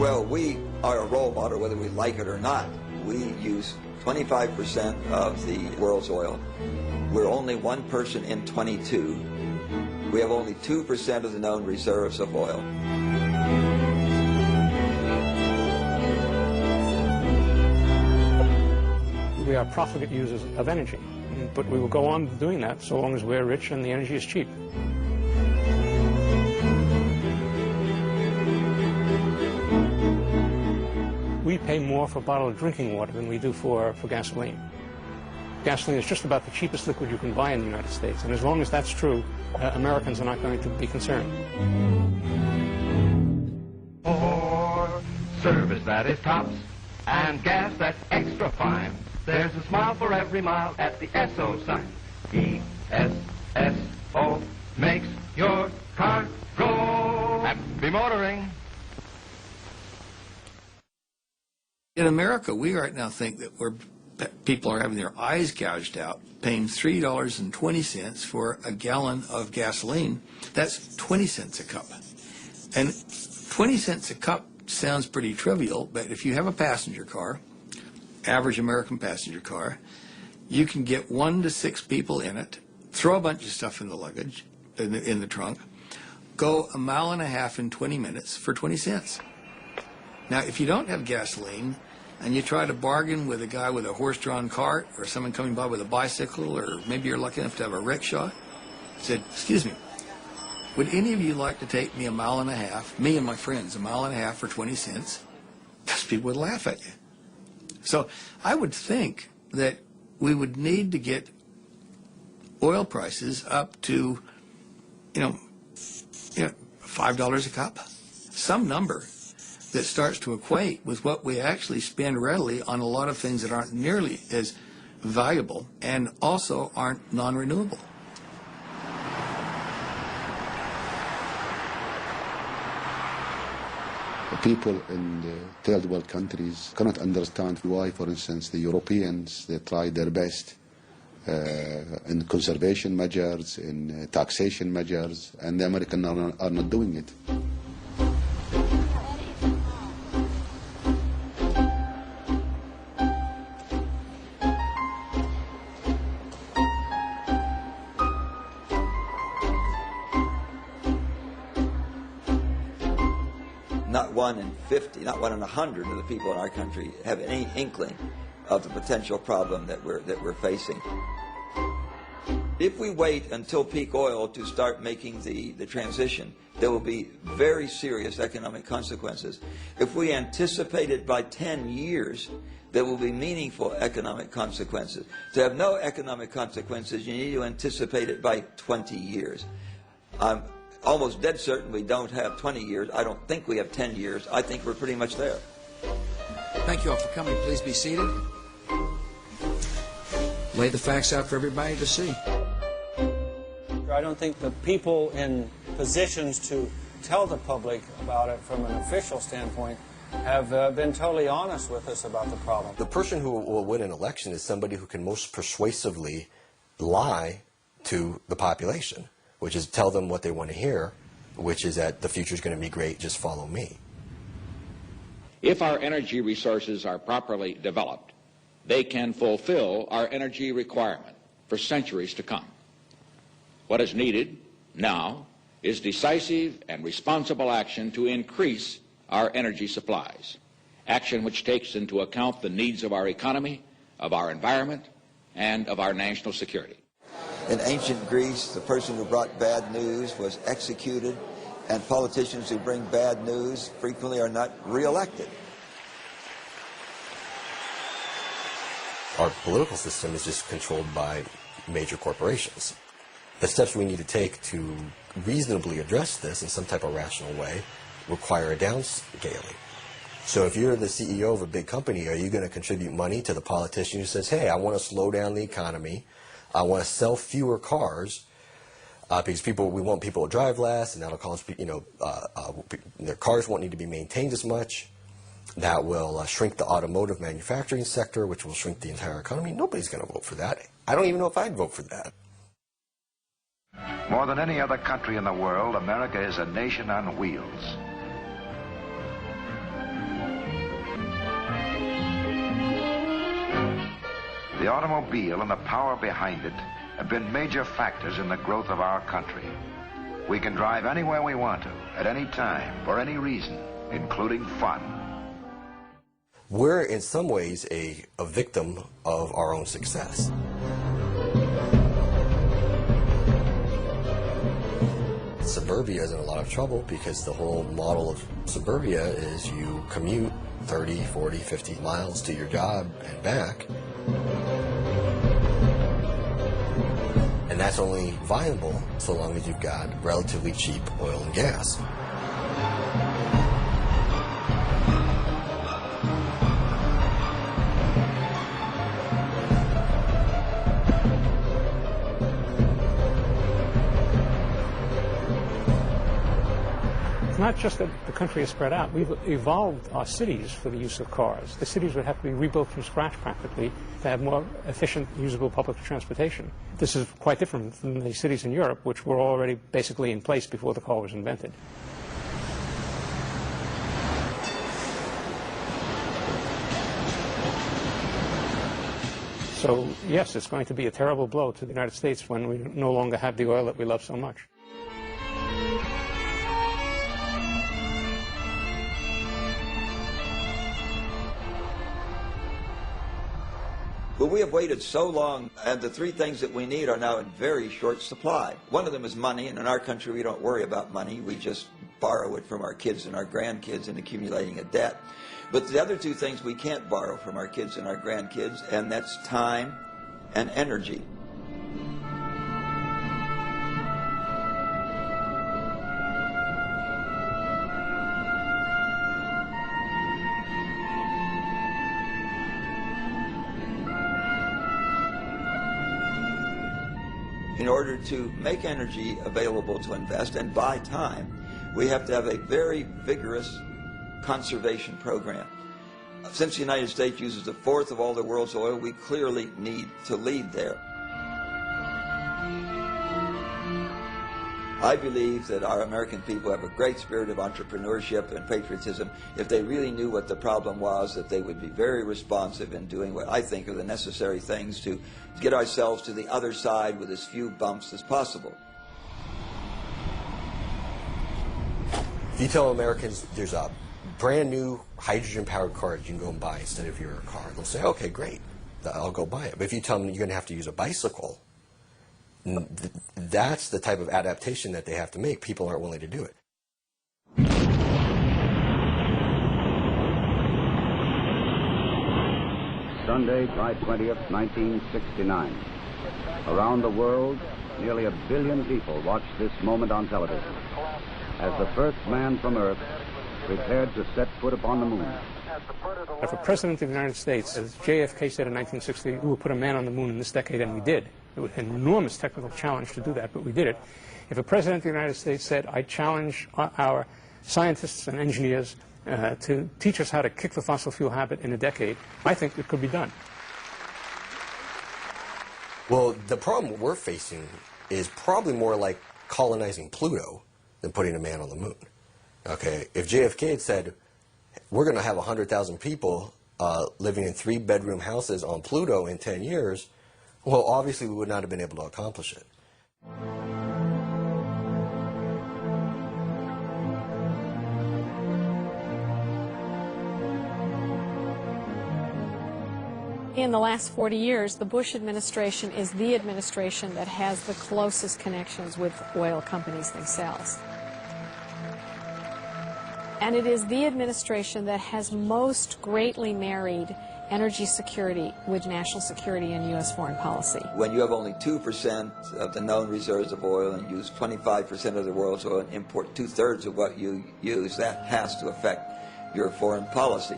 Well, we are a role model whether we like it or not. We use 25% of the world's oil. We're only one person in 22. We have only 2% of the known reserves of oil. We are profligate users of energy, but we will go on doing that so long as we're rich and the energy is cheap. We pay more for bottled drinking water than we do for gasoline. Gasoline is just about the cheapest liquid you can buy in the United States, and as long as that's true, Americans are not going to be concerned. For service that is tops and gas that's extra fine, there's a smile for every mile at the SO sign. E-S-S-O makes your car go. Happy motoring. In America, we right now think that people are having their eyes gouged out, paying $3.20 for a gallon of gasoline. That's 20 cents a cup. And 20 cents a cup sounds pretty trivial, but if you have a passenger car, average American passenger car, you can get 1 to 6 people in it, throw a bunch of stuff in the luggage, in the trunk, go 1.5 miles in 20 minutes for 20 cents. Now, if you don't have gasoline and you try to bargain with a guy with a horse-drawn cart or someone coming by with a bicycle, or maybe you're lucky enough to have a rickshaw, said, excuse me, would any of you like to take me 1.5 miles, me and my friends, 1.5 miles for 20 cents? Those people would laugh at you. So I would think that we would need to get oil prices up to, $5 a cup, some number that starts to equate with what we actually spend readily on a lot of things that aren't nearly as valuable and also aren't non-renewable. People in the third world countries cannot understand why, for instance, the Europeans, they try their best in conservation measures, in taxation measures, and the Americans are not doing it. Not 1 in 50, not 1 in 100 of the people in our country have any inkling of the potential problem that we're facing. If we wait until peak oil to start making the transition, there will be very serious economic consequences. If we anticipate it by 10 years, there will be meaningful economic consequences. To have no economic consequences, you need to anticipate it by 20 years. I'm almost dead certain we don't have 20 years. I don't think we have 10 years. I think we're pretty much there. Thank you all for coming. Please be seated. Lay the facts out for everybody to see. I don't think the people in positions to tell the public about it from an official standpoint have been totally honest with us about the problem. The person who will win an election is somebody who can most persuasively lie to the population, which is tell them what they want to hear, which is that the future is going to be great, just follow me. If our energy resources are properly developed, they can fulfill our energy requirement for centuries to come. What is needed now is decisive and responsible action to increase our energy supplies, action which takes into account the needs of our economy, of our environment, and of our national security. In ancient Greece, the person who brought bad news was executed, and politicians who bring bad news frequently are not reelected. Our political system is just controlled by major corporations. The steps we need to take to reasonably address this in some type of rational way require a downscaling. So if you're the CEO of a big company, are you going to contribute money to the politician who says, hey, I want to slow down the economy, I want to sell fewer cars, because we want people to drive less, and that'll cause, their cars won't need to be maintained as much. That will shrink the automotive manufacturing sector, which will shrink the entire economy. Nobody's going to vote for that. I don't even know if I'd vote for that. More than any other country in the world, America is a nation on wheels. automobile and the power behind it have been major factors in the growth of our country. We can drive anywhere we want to, at any time, for any reason, including fun. We're in some ways a victim of our own success. Suburbia is in a lot of trouble because the whole model of suburbia is you commute 30, 40, 50 miles to your job and back. And that's only viable so long as you've got relatively cheap oil and gas. It's not just that the country is spread out. We've evolved our cities for the use of cars. The cities would have to be rebuilt from scratch practically to have more efficient, usable public transportation. This is quite different from the cities in Europe, which were already basically in place before the car was invented. So, yes, it's going to be a terrible blow to the United States when we no longer have the oil that we love so much. But we have waited so long, and the three things that we need are now in very short supply. One of them is money, and in our country we don't worry about money. We just borrow it from our kids and our grandkids and accumulating a debt. But the other two things we can't borrow from our kids and our grandkids, and that's time and energy. In order to make energy available to invest and buy time, we have to have a very vigorous conservation program. Since the United States uses a fourth of all the world's oil, we clearly need to lead there. I believe that our American people have a great spirit of entrepreneurship and patriotism. If they really knew what the problem was, that they would be very responsive in doing what I think are the necessary things to get ourselves to the other side with as few bumps as possible. If you tell Americans there's a brand new hydrogen-powered car that you can go and buy instead of your car, they'll say, okay, great, I'll go buy it. But if you tell them you're going to have to use a bicycle, that's the type of adaptation that they have to make. People aren't willing to do it. Sunday, July 20th, 1969. Around the world, nearly 1 billion people watched this moment on television as the first man from Earth prepared to set foot upon the moon. If a president of the United States, as JFK said in 1960, we will put a man on the moon in this decade, and we did. It was an enormous technical challenge to do that, but we did it. If a president of the United States said, I challenge our scientists and engineers to teach us how to kick the fossil fuel habit in a decade, I think it could be done. Well, the problem we're facing is probably more like colonizing Pluto than putting a man on the moon. Okay, if JFK had said, we're going to have 100,000 people living in 3-bedroom houses on Pluto in 10 years, well, obviously we would not have been able to accomplish it. In the last 40 years, the Bush administration is the administration that has the closest connections with oil companies themselves. And it is the administration that has most greatly married energy security with national security and U.S. foreign policy. When you have only 2% of the known reserves of oil and use 25% of the world's oil and import 2/3 of what you use, that has to affect your foreign policy.